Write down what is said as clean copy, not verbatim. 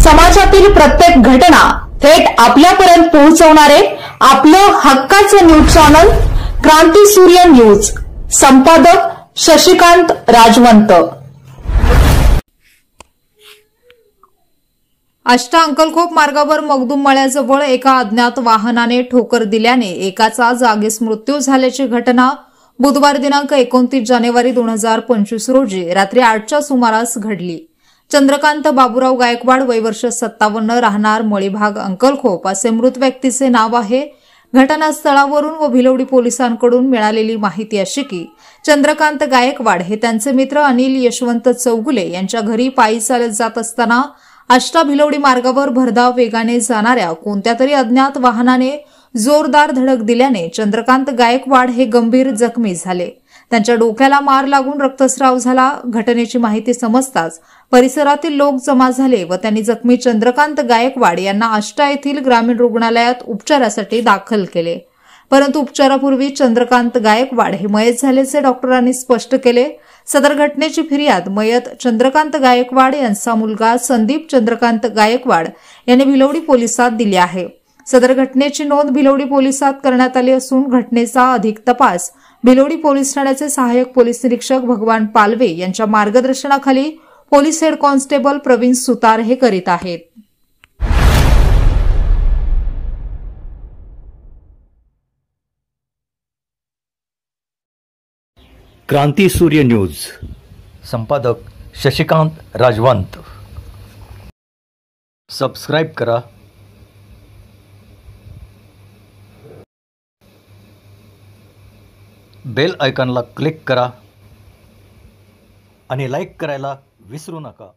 समाजातील प्रत्येक घटना थेट आपल्यापर्यंत पोहोचवणारे आपलं हक्काचं न्यूज चॅनल क्रांती सूर्य न्यूज। संपादक शशिकांत राजवंत। आष्टा अंकलखोप मार्गावर मगदूम मळ्याजवळ एका अज्ञात वाहनाने ठोकर दिल्याने एकाचा जागीच मृत्यू झाल्याची घटना बुधवार दिनांक 29 जानेवारी 2025 रोजी रात्री 8च्या सुमारास घडली। चंद्रकांत बाबूराव गायकवाड, वय वर्ष 57, राहणार मळीभाग अंकलखोप असे मृत व्यक्तीचे नाव आहे। घटनास्थळावरून व भिलवडी पोलिसांकडून मिळालेली माहिती अशी की चंद्रकांत गायकवाड हे त्यांचे मित्र अनिल यशवंत चौगुले यांच्या घरी पायी चालत जात असताना आष्टा भिलवडी मार्गावर भरधाव वेगाने जाणाऱ्या कोणत्या तरी अज्ञात वाहनाने जोरदार धडक दिल्याने चंद्रकांत गायकवाड हे गंभीर जखमी झाले। त्यांच्या डोक्याला मार लागून रक्तस्राव झाला। घटनेची माहिती समजताच परिसरातील लोक जमा झाले व त्यांनी जखमी चंद्रकांत गायकवाड यांना आष्टा येथील ग्रामीण रुग्णालयात उपचारासाठी दाखल केले, परंतु उपचारापूर्वी चंद्रकांत गायकवाड हे मयत झाल्याचे डॉक्टरांनी स्पष्ट केले। सदर घटनेची फिर्याद मयत चंद्रकांत गायकवाड यांचा मुलगा संदीप चंद्रकांत गायकवाड यांनी भिलवडी पोलिसात दिली आहे। सदर घटनेची नोंद भिलवडी पोलिसात करण्यात आली असून घटनेचा अधिक तपास भिलवडी पोलीस ठाण्याचे सहाय्यक पोलीस निरीक्षक भगवान पालवे यांच्या मार्गदर्शनाखाली पोलीस हेड कॉन्स्टेबल प्रवीण सुतार हे करीत आहेत। क्रांती सूर्य न्यूज। संपादक शशिकांत राजवंत। सबस्क्राइब करा, बेल आयकॉनला क्लिक करा आणि लाईक करायला विसरू नका।